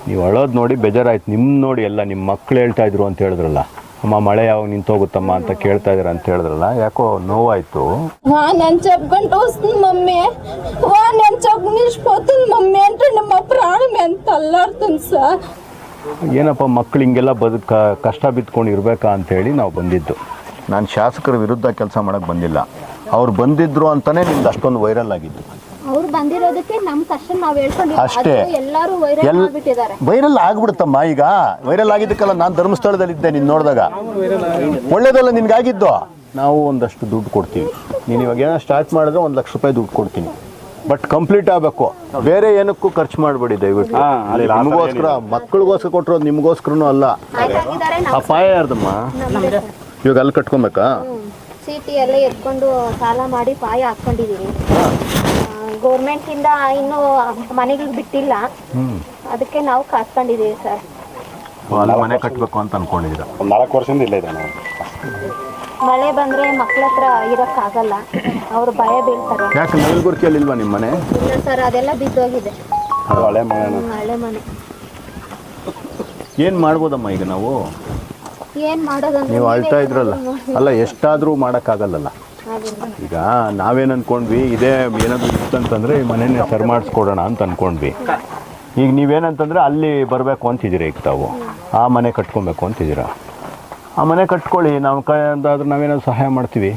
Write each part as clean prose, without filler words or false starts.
ನೀವು ಅಳೋದು ನೋಡಿ ಬೇಜಾರಾಯ್ತು. ನಿಮ್ಮ ನೋಡಿ ಎಲ್ಲ ನಿಮ್ಮ ಮಕ್ಳು ಹೇಳ್ತಾ ಇದ್ರು ಅಂತ ಹೇಳಿದ್ರಲ್ಲ, ಅಮ್ಮ ಮಳೆ ಯಾವಾಗ ನಿಂತೋಗುತ್ತಮ್ಮ ಅಂತ ಕೇಳ್ತಾ ಇದ್ದೀರ ಅಂತ ಹೇಳಿದ್ರಲ್ಲ, ಯಾಕೋ ನೋವಾಯ್ತು. నేను చెప్పుకుంటూ వస్తుంది మమ్మీ, నేను చెప్పిపోతుంది మమ్మీ అంటే ನಮ್ಮ ಪ್ರಾಣ ఎంత ಅಲ್ಲಾಡ್ತೀನಿ ಸರ್. ಏನಪ್ಪ ಮಕ್ಳು ಹಿಂಗೆಲ್ಲ ಕಷ್ಟ ಬಿತ್ಕೊಂಡು ಇರಬೇಕಾ ಅಂತೇಳಿ ನಾವು ಬಂದಿದ್ದು. ನಾನು ಶಾಸಕರ ವಿರುದ್ಧ ಕೆಲಸ ಮಾಡೋಕ್ಕೆ ಬಂದಿಲ್ಲ. ಅವ್ರು ಬಂದಿದ್ರು ಅಂತಲೇ ನಿಮ್ದು ಅಷ್ಟೊಂದು ವೈರಲ್ ಆಗಿದ್ದು. ಅವ್ರು ಬಂದಿರೋದಕ್ಕೆ ನಮ್ಮ ಕಷ್ಟ ನಾವು ಹೇಳ್ಕೊಂಡು ಅಷ್ಟೇ. ಎಲ್ಲರೂ ವೈರಲ್ ಮಾಡಿಬಿಟ್ಟಿದ್ದಾರೆ. ವೈರಲ್ ಆಗ್ಬಿಡುತ್ತಮ್ಮ. ಈಗ ವೈರಲ್ ಆಗಿದ್ದಕ್ಕಲ್ಲ ನಾನು ಧರ್ಮಸ್ಥಳದಲ್ಲಿದ್ದೆ ನೀನು ನೋಡಿದಾಗ. ಒಳ್ಳೇದಲ್ಲ ನಿನ್ಗಾಗಿದ್ದು. ನಾವು ಒಂದಷ್ಟು ದುಡ್ಡು ಕೊಡ್ತೀವಿ. ನೀನು ಇವಾಗ ಏನೋ ಸ್ಟಾರ್ಟ್ ಮಾಡಿದ್ರೆ 1 ಲಕ್ಷ ರೂಪಾಯಿ ದುಡ್ಡು ಕೊಡ್ತೀನಿ. ಬಟ್ ಕಂಪ್ಲೀಟ್ ಆಗಬೇಕು. ಬೇರೆ ಏನಕ್ಕೂ ಖರ್ಚು ಮಾಡಬೇಡಿ ದಯವಿಟ್ಟು. ನಿಮಗೋಸ್ಕರ ಮಕ್ಕಳಿಗೋಸ್ಕರ ಕೊಟ್ಟಿರೋದು ನಿಮಗೋಸ್ಕರನೂ ಅಲ್ಲ. ಅಪಾಯ ಯಾರ್ದಮ್ಮ? ಇವಾಗ ಅಲ್ಲಿ ಕಟ್ಕೊಬೇಕಾ? ಚೀಟಿ ಎಲ್ಲ ಎತ್ಕೊಂಡು ಸಾಲ ಮಾಡಿ ಪಾಯ ಹಾಕ್ಕೊಂಡಿದ್ದೀವಿ. ಗೌರ್ಮೆಂಟಿಂದ ಇನ್ನೂ ಮನೆಗಳಿಗೆ ಬಿಟ್ಟಿಲ್ಲ, ಅದಕ್ಕೆ ನಾವು ಕಾಸ್ಕೊಂಡಿದ್ದೀವಿ ಸರ್. ಅಲ್ಲಿ ಮನೆ ಕಟ್ಟಬೇಕು ಅಂತ ಅನ್ಕೊಂಡಿದ್ದೀರಾ? 4 ವರ್ಷದಿಂದ ಇಲ್ಲ ಇದೆ. ಮಳೆ ಬಂದರೆ ಮಕ್ಳ ಹತ್ರ ಇರೋಕ್ಕಾಗಲ್ಲ, ಅವರು ಭಯ ಬೀಳ್ತಾರೆ. ಯಾಕೆ ನಲ್ಗುರ್ಕಿಯಲ್ಲಿ ಇಲ್ವಾ ನಿಮ್ಮ ಮನೆ? ಇಲ್ಲ ಸರ್, ಅದೆಲ್ಲ ಬಿದ್ದೋಗಿದೆ. ಹಳೆ ಹಳೆ ಮನೆ ಏನು ಮಾಡ್ಬೋದಮ್ಮ ಈಗ ನಾವು? ಏನು ಮಾಡೋದಂದ್ರೆ ನೀವು ಅಳ್ತಾ ಇದ್ರಲ್ಲ, ಅಲ್ಲ ಎಷ್ಟಾದರೂ ಮಾಡೋಕ್ಕಾಗಲ್ಲಲ್ಲ. ಈಗ ನಾವೇನು ಅಂದ್ಕೊಂಡ್ವಿ, ಇದೇ ಏನಾದರೂ ಇತ್ತಂತಂದರೆ ಈ ಮನೆಯೇ ಸರಿ ಮಾಡಿಸ್ಕೊಡೋಣ ಅಂತ ಅಂದ್ಕೊಂಡ್ವಿ. ಈಗ ನೀವೇನಂತಂದರೆ ಅಲ್ಲಿ ಬರಬೇಕು ಅಂತಿದ್ದೀರಾ. ಈಗ ತಾವು ಆ ಮನೆ ಕಟ್ಕೊಬೇಕು ಅಂತಿದ್ದೀರಾ. ಆ ಮನೆ ಕಟ್ಕೊಳ್ಳಿ. ನಮ್ಮ ಕೈಯಿಂದಾದ್ರೂ ನಾವೇನಾದ್ರು ಸಹಾಯ ಮಾಡ್ತೀವಿ.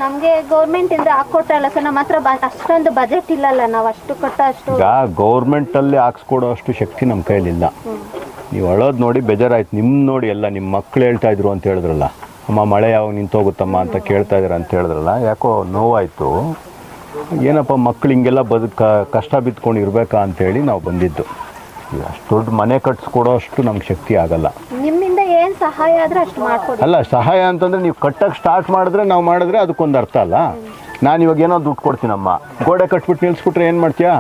ನಮಗೆ ಗೌರ್ಮೆಂಟಿಂದ ಹಾಕ್ಕೊಟ್ರಲ್ಲ ಸರ್, ನಮ್ಮ ಹತ್ರ ಅಷ್ಟೊಂದು ಬಜೆಟ್ ಇಲ್ಲಲ್ಲ, ನಾವು ಅಷ್ಟು ಕಟ್ಟೋ ಅಷ್ಟು. ಈಗ ಗೌರ್ಮೆಂಟಲ್ಲಿ ಹಾಕ್ಸ್ಕೊಡೋ ಅಷ್ಟು ಶಕ್ತಿ ನಮ್ಮ ಕೈಲಿಲ್ಲ. ನೀವು ಅಳೋದು ನೋಡಿ ಬೇಜಾರಾಯ್ತು. ನಿಮ್ಮ ನೋಡಿ ಎಲ್ಲ ನಿಮ್ಮ ಮಕ್ಳು ಹೇಳ್ತಾ ಇದ್ರು ಅಂತ ಹೇಳಿದ್ರಲ್ಲ, ಅಮ್ಮ ಮಳೆ ಯಾವಾಗ ನಿಂತೋಗುತ್ತಮ್ಮ ಅಂತ ಕೇಳ್ತಾ ಇದ್ದೀರ ಅಂತ ಹೇಳಿದ್ರಲ್ಲ, ಯಾಕೋ ನೋವಾಯಿತು. ಏನಪ್ಪ ಮಕ್ಳು ಹಿಂಗೆಲ್ಲ ಕಷ್ಟ ಬಿತ್ಕೊಂಡು ಇರಬೇಕಾ ಅಂತೇಳಿ ನಾವು ಬಂದಿದ್ದು. ಅಷ್ಟು ದೊಡ್ಡ ಮನೆ ಕಟ್ಸ್ಕೊಡೋ ಅಷ್ಟು ನಮ್ಗೆ ಶಕ್ತಿ ಆಗಲ್ಲ. ನಿಮ್ಮಿಂದ ಏನು ಸಹಾಯ ಆದರೆ ಅಷ್ಟು ಮಾಡ್ಕೊಡಿ. ಅಲ್ಲ ಸಹಾಯ ಅಂತಂದರೆ ನೀವು ಕಟ್ಟಕ್ಕೆ ಸ್ಟಾರ್ಟ್ ಮಾಡಿದ್ರೆ ನಾವು ಮಾಡಿದ್ರೆ ಅದಕ್ಕೊಂದು ಅರ್ಥ ಅಲ್ಲ. ನಾನು ಇವಾಗ ಏನೋ ದುಡ್ಡು ಕೊಡ್ತೀನಮ್ಮ, ಗೋಡೆ ಕಟ್ಬಿಟ್ಟು ನಿಲ್ಲಿಸ್ಬಿಟ್ರೆ ಏನು ಮಾಡ್ತೀಯಾ?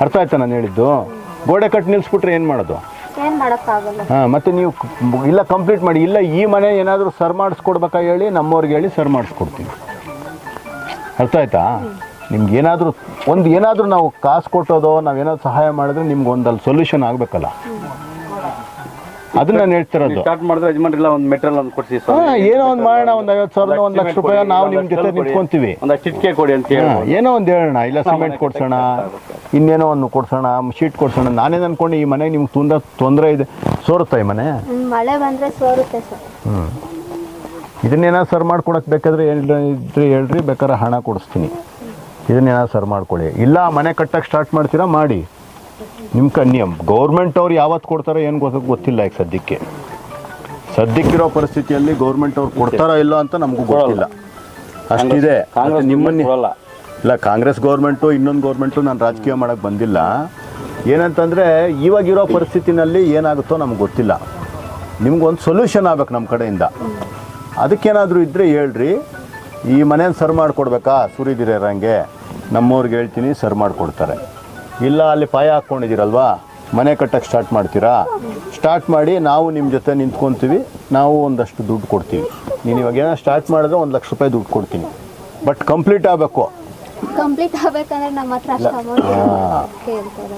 ಅರ್ಥ ಆಯ್ತಾ ನಾನು ಹೇಳಿದ್ದು? ಗೋಡೆ ಕಟ್ಟಿ ನಿಲ್ಲಿಸ್ಬಿಟ್ರೆ ಏನು ಮಾಡೋದು? ಏನು ಮಾಡೋಕ್ಕಾಗಲ್ಲ. ಹಾಂ, ಮತ್ತು ನೀವು ಇಲ್ಲ ಕಂಪ್ಲೀಟ್ ಮಾಡಿ. ಇಲ್ಲ ಈ ಮನೆ ಏನಾದರೂ ಸರ್ ಮಾಡಿಸ್ಕೊಡ್ಬೇಕಾ ಹೇಳಿ, ನಮ್ಮವ್ರಿಗೆ ಹೇಳಿ ಸರ್ ಮಾಡಿಸ್ಕೊಡ್ತೀವಿ. ಅರ್ಥ ಆಯ್ತಾ? ನಿಮ್ಗೆ ಏನಾದರೂ ನಾವು ಕಾಸು ಕೊಟ್ಟೋದೋ ನಾವೇನಾದ್ರು ಸಹಾಯ ಮಾಡಿದ್ರೆ ನಿಮ್ಗೆ ಒಂದಲ್ಲಿ ಸೊಲ್ಯೂಷನ್ ಆಗಬೇಕಲ್ಲ. ಅದನ್ನ ನಾನು ಹೇಳ್ತಿರೋದು. ಸ್ಟಾರ್ಟ್ ಮಾಡಿದ್ರೆ ಯಜಮಾನ್ರಿಲ್ಲ ಒಂದು ಮೆಟೀರಿಯಲ್ ಒಂದು ಕೊಡ್ಸಿ ಸರ್. ಏನೋ ಒಂದು ಮಾಡೋಣ, ಒಂದು 50,000 1 ಲಕ್ಷ ರೂಪಾಯಿ ನಾವು ನಿಮ್ಮ ಜೊತೆ ನಿಂತ್ಕೊಂತೀವಿ. ಒಂದು ಚಿಟಿಕೆ ಕೊಡಿ ಅಂತ ಹೇಳಿ ಏನೋ ಒಂದು ಹೇಳೋಣ. ಇಲ್ಲ ಸಿಮೆಂಟ್ ಕೊಡ್ಸೋಣ, ಇನ್ನೇನೋ ಒಂದು ಕೊಡ್ಸೋಣ, ಶೀಟ್ ಕೊಡ್ಸೋಣ. ನಾನೇನು ಅನ್ಕೊಂಡು ಈ ಮನೆಗೆ ನಿಮ್ಗೆ ತೊಂದರೆ ಇದೆ. ಸೋರುತ್ತಾ ಈ ಮನೆ? ಮಳೆ ಬಂದರೆ ಸೋರುತ್ತೆ ಸರ್. ಇದನ್ನೇನಾದ್ರು ಸರ್ ಮಾಡ್ಕೊಡಕ್ಕೆ ಬೇಕಾದ್ರೆ ಹೇಳ್ರಿ, ಬೇಕಾದ್ರೆ ಹಣ ಕೊಡಿಸ್ತೀನಿ. ಇದನ್ನೇನಾದ್ರು ಸರ್ ಮಾಡ್ಕೊಳ್ಳಿ. ಇಲ್ಲ ಮನೆ ಕಟ್ಟಕ್ಕೆ ಸ್ಟಾರ್ಟ್ ಮಾಡ್ತೀರಾ ಮಾಡಿ. ನಿಮ್ಮ ನಿಯಮ ಗೌರ್ಮೆಂಟ್ ಅವ್ರು ಯಾವತ್ತು ಕೊಡ್ತಾರೋ ಏನು ಗೊತ್ತಿಲ್ಲ. ಈಗ ಸದ್ಯಕ್ಕಿರೋ ಪರಿಸ್ಥಿತಿಯಲ್ಲಿ ಗೌರ್ಮೆಂಟ್ ಅವ್ರು ಕೊಡ್ತಾರೋ ಇಲ್ಲೋ ಅಂತ ನಮಗೂ ಗೊತ್ತಿಲ್ಲ. ಅಷ್ಟಿದೆ. ನಿಮ್ಮನ್ನ ಇಲ್ಲ ಕಾಂಗ್ರೆಸ್ ಗೌರ್ಮೆಂಟು ಇನ್ನೊಂದು ಗೌರ್ಮೆಂಟು ನಾನು ರಾಜಕೀಯ ಮಾಡೋಕ್ಕೆ ಬಂದಿಲ್ಲ. ಏನಂತಂದರೆ ಇವಾಗಿರೋ ಪರಿಸ್ಥಿತಿನಲ್ಲಿ ಏನಾಗುತ್ತೋ ನಮ್ಗೆ ಗೊತ್ತಿಲ್ಲ. ನಿಮ್ಗೊಂದು ಸೊಲ್ಯೂಷನ್ ಆಗ್ಬೇಕು ನಮ್ಮ ಕಡೆಯಿಂದ. ಅದಕ್ಕೇನಾದರೂ ಇದ್ದರೆ ಹೇಳ್ರಿ. ಈ ಮನೇನ ಸರ್ ಮಾಡಿಕೊಡ್ಬೇಕಾ ಸುರಿದಿರೋಂಗೆ ನಮ್ಮವ್ರಿಗೆ ಹೇಳ್ತೀನಿ, ಸರ್ ಮಾಡಿಕೊಡ್ತಾರೆ. ಇಲ್ಲ ಅಲ್ಲಿ ಪಾಯ ಹಾಕ್ಕೊಂಡಿದ್ದೀರಲ್ವಾ, ಮನೆ ಕಟ್ಟಕ್ಕೆ ಸ್ಟಾರ್ಟ್ ಮಾಡ್ತೀರಾ? ಸ್ಟಾರ್ಟ್ ಮಾಡಿ, ನಾವು ನಿಮ್ಮ ಜೊತೆ ನಿಂತ್ಕೊತೀವಿ. ನಾವು ಒಂದಷ್ಟು ದುಡ್ಡು ಕೊಡ್ತೀವಿ. ನೀನು ಇವಾಗ ಏನೋ ಸ್ಟಾರ್ಟ್ ಮಾಡಿದ್ರೆ 1 ಲಕ್ಷ ರೂಪಾಯಿ ದುಡ್ಡು ಕೊಡ್ತೀನಿ. ಬಟ್ ಕಂಪ್ಲೀಟ್ ಆಗಬೇಕು. ಕಂಪ್ಲೀಟ್ ಆಗಬೇಕಂದ್ರೆ ನಮ್ಮ ಹತ್ರ ಅಷ್ಟು ಅಮೌಂಟ್ ಕೇಳ್ತಾರೆ.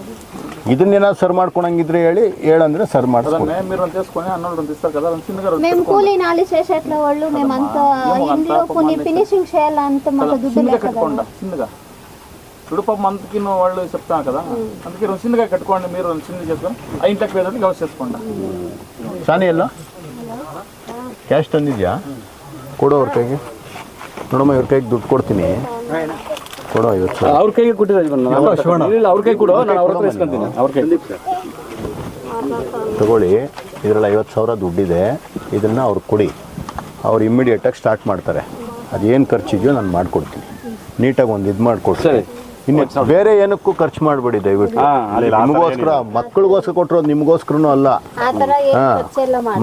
ಇದನ್ನೇನಾದ್ರು ಸರ್ ಮಾಡ್ಕೊಳಂಗಿದ್ರೆ ಹೇಳಂದ್ರೆ సర్ మేము మీరు తీసుకొని అన్నోళ్ళు తీస్తారు కదా చిన్నగా మేము కూలీ 4 చేసేట్ల వాళ్ళు మేమంతా ఇంట్లో కొన్ని ఫినిషింగ్ చేయాలంత మాకు దుడ్డు లేక కట్టుకోండి. చిన్నగా తుడుప మంత్కి వాళ్ళు చెప్తాను కదా, అందుకే చిన్నగా కట్టుకోండి. మీరు చిన్నగా చేసుకొని ఆ ఇంట్లోకి వేదండి గౌస్ చేసుకోండి. ಸಾನಿ ಎಲ್ಲ ಕ್ಯಾಶ್ ತಂದಿದ್ಯಾ? ಕೊಡು ಅವ್ರ ಕೈಗೆ. ನೋಡಮ್ಮ, ಇವ್ರ ಕೈಗೆ ದುಡ್ಡು ಕೊಡ್ತೀನಿ. ಕೊಡೋ 50,000. ಅವ್ರ ಕೈಗೆ ಕೊಟ್ಟಿದ್ದಾರೆ. ಇಲ್ಲ ಅವ್ರ ಕೈ ಕೊಡು, ನಾನು ಅವ್ರ ಹತ್ರ ಇಸ್ಕೊಂತೀನಿ. ಅವ್ರ ಕೈ ತಗೊಳ್ಳಿ. ಇದರಲ್ಲಿ 50,000 ದುಡ್ಡಿದೆ. ಇದನ್ನು ಅವ್ರಿಗೆ ಕೊಡಿ. ಅವ್ರು ಇಮ್ಮಿಡಿಯೇಟಾಗಿ ಸ್ಟಾರ್ಟ್ ಮಾಡ್ತಾರೆ. ಅದೇನು ಖರ್ಚಿದೆಯೋ ನಾನು ಮಾಡಿಕೊಡ್ತೀನಿ. ನೀಟಾಗಿ ಒಂದು ಇದು ಮಾಡಿಕೊಡ್ತೀನಿ. ಇನ್ನು ಬೇರೆ ಏನಕ್ಕೂ ಖರ್ಚು ಮಾಡಬೇಡಿ ದಯವಿಟ್ಟು. ನಿಮಗೋಸ್ಕರ ಮಕ್ಕಳಿಗೋಸ್ಕರ ಕೊಟ್ಟಿರೋದು ನಿಮಗೋಸ್ಕರನೂ ಅಲ್ಲ.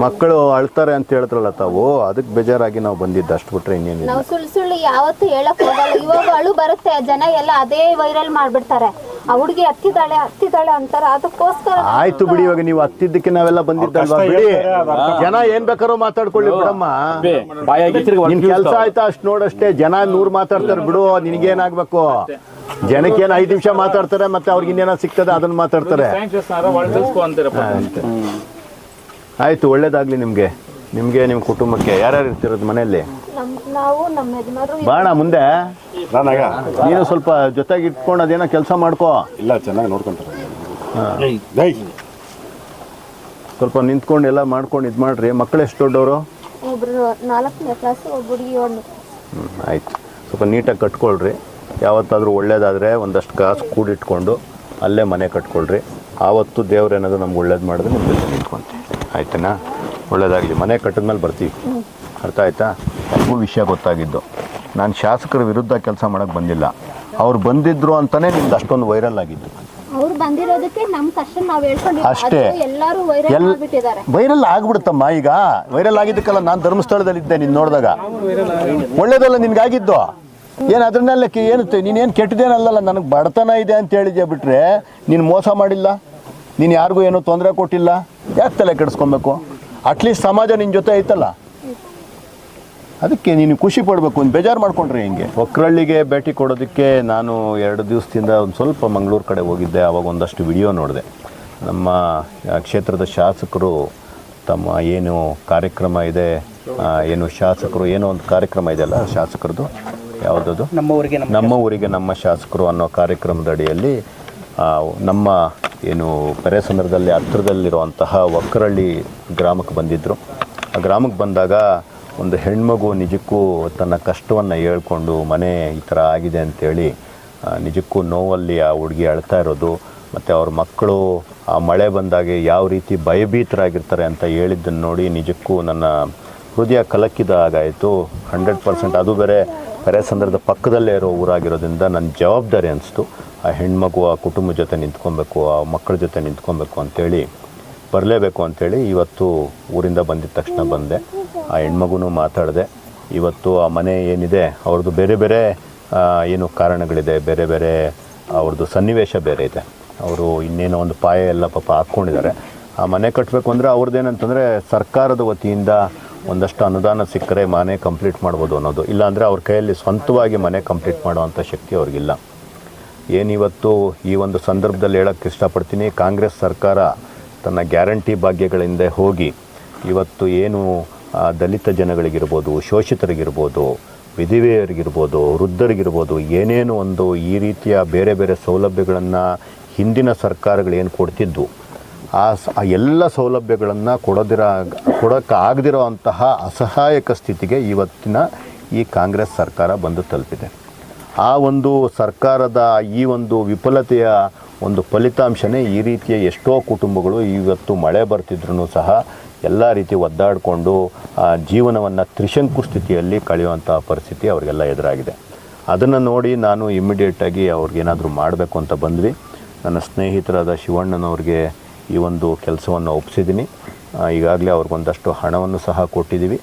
ಮಕ್ಕಳು ಅಳ್ತಾರೆ ಅಂತ ಹೇಳಿದ್ರಲ್ಲ ತಾವು, ಅದಕ್ಕೆ ಬೇಜಾರಾಗಿ ನಾವು ಬಂದಿದ್ದು. ಅಷ್ಟು ಬಿಟ್ರೆ ಇನ್ನೇನಿಲ್ಲ. ನಾವು ಸುಳ್ಳು ಯಾವತ್ತೂ ಹೇಳಕ್ ಹೋಗಲ್ಲ. ಇವಾಗ ಅಳು ಬರುತ್ತೆ, ಜನ ಎಲ್ಲ ಅದೇ ವೈರಲ್ ಮಾಡ್ಬಿಡ್ತಾರೆ. ಆ ಹುಡುಗಿ ಹತ್ತಿದಾಳೆ ಅಂತಾರ, ಅದಕ್ಕೋಸ್ಕರ ಆಯ್ತು ಬಿಡಿ, ಇವಾಗ ನೀವು ಹತ್ತಿದ್ದಕ್ಕೆ ನಾವೆಲ್ಲ ಬಂದಿದ್ದಲ್ವಾ ಬಿಡಿ. ಜನ ಏನ್ ಬೇಕಾರೋ ಮಾತಾಡ್ಕೊಳ್ಳಿ ಬಿಡಮ್ಮ. ನಿನ್ ಕೆಲಸ ಆಯ್ತಾ ಅಷ್ಟು ನೋಡಷ್ಟೇ. ಜನ 100 ಮಾತಾಡ್ತಾರೆ ಬಿಡು, ನಿನಗೇನಾಗ್ಬೇಕು? ಜನಕ್ಕೇನು 5 ನಿಮಿಷ ಮಾತಾಡ್ತಾರೆ, ಮತ್ತೆ ಅವ್ರಿಗೆ ಇನ್ನೇನೋ ಸಿಗ್ತದೆ ಅದನ್ನ ಮಾತಾಡ್ತಾರೆ. ಆಯ್ತು, ಒಳ್ಳೇದಾಗ್ಲಿ ನಿಮ್ಗೆ ನಿಮ್ಮ ಕುಟುಂಬಕ್ಕೆ. ಯಾರ್ಯಾರು ಇರ್ತಿರೋದು ಮನೆಯಲ್ಲಿ? ನಾವು ನಮ್ಮ ಯಜಮಾನರು ಬಾಣ ಮುಂದೆ ನೀನು ಸ್ವಲ್ಪ ಜೊತೆಗೆ ಇಟ್ಕೊಂಡು ಅದೇನೋ ಕೆಲಸ ಮಾಡ್ಕೋ. ಇಲ್ಲ, ಚೆನ್ನಾಗಿ ನೋಡ್ಕೊಂತಾರೆ. ಸ್ವಲ್ಪ ನಿಂತ್ಕೊಂಡು ಎಲ್ಲ ಮಾಡ್ಕೊಂಡು ಇದು ಮಾಡ್ರಿ. ಮಕ್ಕಳು ಎಷ್ಟು ದೊಡ್ಡವರು? ಒಬ್ರು 4ನೇ ಕ್ಲಾಸ್, ಒಬ್ಬ ಹುಡುಗಿ 1. ಆಯ್ತು, ಸ್ವಲ್ಪ ನೀಟಾಗಿ ಕಟ್ಕೊಳ್ರಿ. ಯಾವತ್ತಾದರೂ ಒಳ್ಳೇದಾದರೆ ಒಂದಷ್ಟು ಕಾಸು ಕೂಡಿಟ್ಕೊಂಡು ಅಲ್ಲೇ ಮನೆ ಕಟ್ಕೊಳ್ರಿ. ಆವತ್ತು ದೇವ್ರೇನಾದ್ರು ನಮ್ಗೆ ಒಳ್ಳೇದು ಮಾಡಿದ್ರೆ ನಿಮ್ಮ ಜೊತೆ ನಿಂತ್ಕೊಂತೀವಿ. ಆಯ್ತನಾ? ಒಳ್ಳೇದಾಗಲಿ. ಮನೆ ಕಟ್ಟಿದ್ಮೇಲೆ ಬರ್ತೀವಿ. ಅರ್ಥ ಆಯ್ತಾ? ನನಗೂ ವಿಷಯ ಗೊತ್ತಾಗಿದ್ದು. ನಾನು ಶಾಸಕರ ವಿರುದ್ಧ ಕೆಲಸ ಮಾಡೋಕ್ಕೆ ಬಂದಿಲ್ಲ. ಅವ್ರು ಬಂದಿದ್ರು ಅಂತಲೇ ನಿಮ್ದು ಅಷ್ಟೊಂದು ವೈರಲ್ ಆಗಿದ್ದು. ಅವ್ರು ಬಂದಿರೋದಕ್ಕೆ ನಮ್ಮ ಕಷ್ಟ ನಾವು ಹೇಳ್ಕೊಂಡಿದ್ದೀವಿ ಅಷ್ಟೇ. ಎಲ್ಲರೂ ವೈರಲ್ ಆಗಿಬಿಟ್ಟಿದ್ದಾರೆ. ವೈರಲ್ ಆಗ್ಬಿಡುತ್ತಮ್ಮ. ಈಗ ವೈರಲ್ ಆಗಿದ್ದಕ್ಕಲ್ಲ, ನಾನು ಧರ್ಮಸ್ಥಳದಲ್ಲಿದ್ದೆ ನೀನು ನೋಡಿದಾಗ. ಒಳ್ಳೇದಲ್ಲ ನಿನ್ಗಾಗಿದ್ದು. ಏನು ಅದನ್ನೆಲ್ಲ ಏನು ನೀನೇನು ಕೆಟ್ಟದೇನಲ್ಲ, ನನಗೆ ಬಡತನ ಇದೆ ಅಂತ ಹೇಳಿದ್ಯಾ ಬಿಟ್ರೆ ನೀನು ಮೋಸ ಮಾಡಿಲ್ಲ, ನೀನು ಯಾರಿಗೂ ಏನೂ ತೊಂದರೆ ಕೊಟ್ಟಿಲ್ಲ. ಯಾಕೆ ತಲೆ ಕೆಡಿಸ್ಕೊಬೇಕು? ಅಟ್ಲೀಸ್ಟ್ ಸಮಾಜ ನಿನ್ನ ಜೊತೆ ಐತಲ್ಲ, ಅದಕ್ಕೆ ನೀನು ಖುಷಿ ಪಡಬೇಕು. ಒಂದು ಬೇಜಾರು ಮಾಡ್ಕೊಂಡ್ರೆ ಹಿಂಗೆ. ಒಕ್ರಳ್ಳಿಗೆ ಭೇಟಿ ಕೊಡೋದಕ್ಕೆ ನಾನು 2 ದಿವಸದಿಂದ ಒಂದು ಸ್ವಲ್ಪ ಮಂಗಳೂರು ಕಡೆ ಹೋಗಿದ್ದೆ. ಆವಾಗ ಒಂದಷ್ಟು ವಿಡಿಯೋ ನೋಡಿದೆ. ನಮ್ಮ ಕ್ಷೇತ್ರದ ಶಾಸಕರು ತಮ್ಮ ಏನು ಕಾರ್ಯಕ್ರಮ ಇದೆ, ಏನು ಶಾಸಕರು ಏನೋ ಒಂದು ಕಾರ್ಯಕ್ರಮ ಇದೆಯಲ್ಲ ಶಾಸಕರದು, ಯಾವುದದು? ನಮ್ಮ ಊರಿಗೆ ನಮ್ಮ ಶಾಸಕರು ಅನ್ನೋ ಕಾರ್ಯಕ್ರಮದ ಅಡಿಯಲ್ಲಿ ನಮ್ಮ ಏನು ಪೆರೇಸಂದ್ರದಲ್ಲಿ ಹತ್ತಿರದಲ್ಲಿರುವಂತಹ ಒಕ್ಕರಳ್ಳಿ ಗ್ರಾಮಕ್ಕೆ ಬಂದಿದ್ದರು. ಆ ಗ್ರಾಮಕ್ಕೆ ಬಂದಾಗ ಒಂದು ಹೆಣ್ಮಗು ನಿಜಕ್ಕೂ ತನ್ನ ಕಷ್ಟವನ್ನು ಹೇಳ್ಕೊಂಡು ಮನೆ ಈ ಥರ ಆಗಿದೆ ಅಂಥೇಳಿ ನಿಜಕ್ಕೂ ನೋವಲ್ಲಿ ಆ ಹುಡುಗಿ ಅಳ್ತಾ ಇರೋದು, ಮತ್ತು ಅವ್ರ ಮಕ್ಕಳು ಆ ಮಳೆ ಬಂದಾಗೆ ಯಾವ ರೀತಿ ಭಯಭೀತರಾಗಿರ್ತಾರೆ ಅಂತ ಹೇಳಿದ್ದನ್ನು ನೋಡಿ ನಿಜಕ್ಕೂ ನನ್ನ ಹೃದಯ ಕಲಕಿದ ಹಾಗಾಯಿತು. 100%. ಅದು ಬೇರೆ ಪೆರೇಸಂದ್ರದ ಪಕ್ಕದಲ್ಲೇ ಇರೋ ಊರಾಗಿರೋದ್ರಿಂದ ನನ್ನ ಜವಾಬ್ದಾರಿ ಅನಿಸ್ತು. ಆ ಹೆಣ್ಮಗು ಆ ಕುಟುಂಬದ ಜೊತೆ ನಿಂತ್ಕೊಬೇಕು, ಆ ಮಕ್ಕಳ ಜೊತೆ ನಿಂತ್ಕೊಬೇಕು ಅಂಥೇಳಿ ಬರಲೇಬೇಕು ಅಂಥೇಳಿ ಇವತ್ತು ಊರಿಂದ ಬಂದಿದ್ದ ತಕ್ಷಣ ಬಂದೆ. ಆ ಹೆಣ್ಮಗುನೂ ಮಾತಾಡಿದೆ. ಇವತ್ತು ಆ ಮನೆ ಏನಿದೆ ಅವ್ರದ್ದು ಬೇರೆ ಬೇರೆ ಏನು ಕಾರಣಗಳಿದೆ, ಬೇರೆ ಬೇರೆ ಅವ್ರದ್ದು ಸನ್ನಿವೇಶ ಬೇರೆ ಇದೆ. ಅವರು ಇನ್ನೇನೋ ಒಂದು ಪಾಯ ಎಲ್ಲ ಪಾಪ ಹಾಕ್ಕೊಂಡಿದ್ದಾರೆ. ಆ ಮನೆ ಕಟ್ಟಬೇಕು ಅಂದರೆ ಅವ್ರದ್ದೇನಂತಂದರೆ ಸರ್ಕಾರದ ವತಿಯಿಂದ ಒಂದಷ್ಟು ಅನುದಾನ ಸಿಕ್ಕರೆ ಮನೆ ಕಂಪ್ಲೀಟ್ ಮಾಡ್ಬೋದು ಅನ್ನೋದು. ಇಲ್ಲಾಂದರೆ ಅವ್ರ ಕೈಯಲ್ಲಿ ಸ್ವಂತವಾಗಿ ಮನೆ ಕಂಪ್ಲೀಟ್ ಮಾಡೋವಂಥ ಶಕ್ತಿ ಅವ್ರಿಗಿಲ್ಲ. ಏನಿವತ್ತು ಈ ಒಂದು ಸಂದರ್ಭದಲ್ಲಿ ಹೇಳೋಕ್ಕೆ ಇಷ್ಟಪಡ್ತೀನಿ, ಕಾಂಗ್ರೆಸ್ ಸರ್ಕಾರ ತನ್ನ ಗ್ಯಾರಂಟಿ ಭಾಗ್ಯಗಳಿಂದ ಹೋಗಿ ಇವತ್ತು ಏನು ದಲಿತ ಜನಗಳಿಗಿರ್ಬೋದು, ಶೋಷಿತರಿಗಿರ್ಬೋದು, ವಿಧವೆಯರಿಗಿರ್ಬೋದು, ವೃದ್ಧರಿಗಿರ್ಬೋದು, ಏನೇನು ಒಂದು ಈ ರೀತಿಯ ಬೇರೆ ಬೇರೆ ಸೌಲಭ್ಯಗಳನ್ನು ಹಿಂದಿನ ಸರ್ಕಾರಗಳು ಏನು ಕೊಡ್ತಿದ್ವು, ಆ ಎಲ್ಲ ಸೌಲಭ್ಯಗಳನ್ನು ಕೊಡೋಕ್ಕಾಗದಿರೋ ಅಂತಹ ಅಸಹಾಯಕ ಸ್ಥಿತಿಗೆ ಇವತ್ತಿನ ಈ ಕಾಂಗ್ರೆಸ್ ಸರ್ಕಾರ ಬಂದು ತಲುಪಿದೆ. ಆ ಒಂದು ಸರ್ಕಾರದ ಈ ಒಂದು ವಿಫಲತೆಯ ಒಂದು ಫಲಿತಾಂಶನೇ ಈ ರೀತಿಯ ಎಷ್ಟೋ ಕುಟುಂಬಗಳು ಇವತ್ತು ಮಳೆ ಬರ್ತಿದ್ರೂ ಸಹ ಎಲ್ಲ ರೀತಿ ಒದ್ದಾಡಿಕೊಂಡು ಜೀವನವನ್ನು ತ್ರಿಶಂಕು ಸ್ಥಿತಿಯಲ್ಲಿ ಕಳೆಯುವಂಥ ಪರಿಸ್ಥಿತಿ ಅವರಿಗೆಲ್ಲ ಎದುರಾಗಿದೆ. ಅದನ್ನು ನೋಡಿ ನಾನು ಇಮ್ಮಿಡಿಯೇಟಾಗಿ ಅವ್ರಿಗೇನಾದರೂ ಮಾಡಬೇಕು ಅಂತ ಬಂದ್ವಿ. ನನ್ನ ಸ್ನೇಹಿತರಾದ ಶಿವಣ್ಣನವ್ರಿಗೆ ಈ ಒಂದು ಕೆಲಸವನ್ನು ಒಪ್ಪಿಸಿದ್ದೀನಿ. ಈಗಾಗಲೇ ಅವ್ರಿಗೊಂದಷ್ಟು ಹಣವನ್ನು ಸಹ ಕೊಟ್ಟಿದ್ದೀವಿ.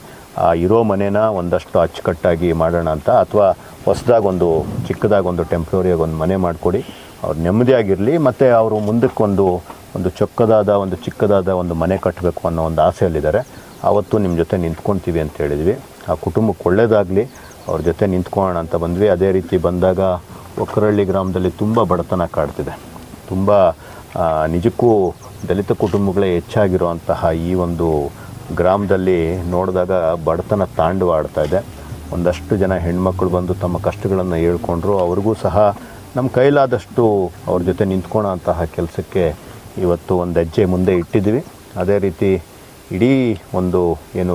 ಇರೋ ಮನೇನ ಒಂದಷ್ಟು ಅಚ್ಚುಕಟ್ಟಾಗಿ ಮಾಡೋಣ ಅಂತ, ಅಥವಾ ಹೊಸದಾಗೊಂದು ಚಿಕ್ಕದಾಗೊಂದು ಟೆಂಪ್ರರಿಯಾಗಿ ಒಂದು ಮನೆ ಮಾಡಿಕೊಡಿ, ಅವ್ರು ನೆಮ್ಮದಿಯಾಗಿರಲಿ, ಮತ್ತು ಅವರು ಮುಂದಕ್ಕೆ ಒಂದು ಚಿಕ್ಕದಾದ ಒಂದು ಮನೆ ಕಟ್ಟಬೇಕು ಅನ್ನೋ ಒಂದು ಆಸೆಯಲ್ಲಿದ್ದಾರೆ. ಆವತ್ತು ನಿಮ್ಮ ಜೊತೆ ನಿಂತ್ಕೊಳ್ತೀವಿ ಅಂತ ಹೇಳಿದ್ವಿ. ಆ ಕುಟುಂಬಕ್ಕೆ ಒಳ್ಳೆಯದಾಗಲಿ, ಅವ್ರ ಜೊತೆ ನಿಂತ್ಕೊಳ್ಳೋಣ ಅಂತ ಬಂದ್ವಿ. ಅದೇ ರೀತಿ ಬಂದಾಗ ಒಕ್ಕರಳ್ಳಿ ಗ್ರಾಮದಲ್ಲಿ ತುಂಬ ಬಡತನ ಕಾಡ್ತಿದೆ. ತುಂಬ ನಿಜಕ್ಕೂ ದಲಿತ ಕುಟುಂಬಗಳೇ ಹೆಚ್ಚಾಗಿರುವಂತಹ ಈ ಒಂದು ಗ್ರಾಮದಲ್ಲಿ ನೋಡಿದಾಗ ಬಡತನ ತಾಂಡವಾಡ್ತಾ ಇದೆ. ಒಂದಷ್ಟು ಜನ ಹೆಣ್ಮಕ್ಳು ಬಂದು ತಮ್ಮ ಕಷ್ಟಗಳನ್ನು ಹೇಳ್ಕೊಂಡ್ರು. ಅವ್ರಿಗೂ ಸಹ ನಮ್ಮ ಕೈಲಾದಷ್ಟು ಅವ್ರ ಜೊತೆ ನಿಂತ್ಕೊಳ್ಳೋ ಅಂತಹ ಕೆಲಸಕ್ಕೆ ಇವತ್ತು ಒಂದು ಹೆಜ್ಜೆ ಮುಂದೆ ಇಟ್ಟಿದ್ದೀವಿ. ಅದೇ ರೀತಿ ಇಡೀ ಒಂದು ಏನು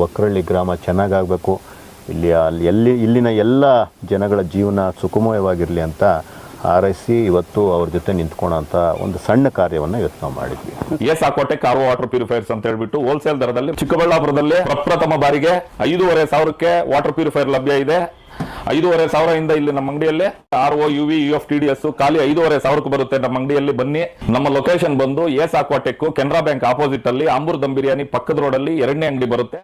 ಒಕ್ಕರಳ್ಳಿ ಗ್ರಾಮ ಚೆನ್ನಾಗಾಗಬೇಕು, ಇಲ್ಲಿನ ಎಲ್ಲ ಜನಗಳ ಜೀವನ ಸುಖಮಯವಾಗಿರಲಿ ಅಂತ ಹಾರೈಸಿ ಇವತ್ತು ಅವ್ರ ಜೊತೆ ನಿಂತ್ಕೊಳ್ಳೋ ಅಂತ ಒಂದು ಸಣ್ಣ ಕಾರ್ಯವನ್ನು ಇವತ್ತು ನಾವು ಮಾಡಿದ್ವಿ. ಏಸಾಕೋಟೆ ಕಾರ್ವೋ ವಾಟರ್ ಪ್ಯೂರಿಫೈರ್ಸ್ ಅಂತ ಹೇಳ್ಬಿಟ್ಟು ಹೋಲ್ಸೇಲ್ ದರದಲ್ಲಿ ಚಿಕ್ಕಬಳ್ಳಾಪುರದಲ್ಲಿ ಪ್ರಪ್ರಥಮ ಬಾರಿಗೆ 5,500ಕ್ಕೆ ವಾಟರ್ ಪ್ಯೂರಿಫೈರ್ ಲಭ್ಯ ಇದೆ. 5,500 ಇಲ್ಲಿ ನಮ್ಮ ಅಂಗಡಿಯಲ್ಲಿ RO UV UF TDS ಖಾಲಿ 5,500 ಬರುತ್ತೆ. ನಮ್ಮ ಅಂಗಡಿಯಲ್ಲಿ ಬನ್ನಿ. ನಮ್ಮ ಲೊಕೇಶನ್ ಬಂದು ಏಸಾಕೋಟೆಕ್ ಕೆನರಾ ಬ್ಯಾಂಕ್ ಆಪೋಸಿಟ್ ಅಲ್ಲಿ ಆಂಬೂರ್ ದಮ್ ಬಿರಿಯಾನಿ ಪಕ್ಕದ ರೋಡ್ ಅಲ್ಲಿ 2ನೇ ಅಂಗಡಿ ಬರುತ್ತೆ.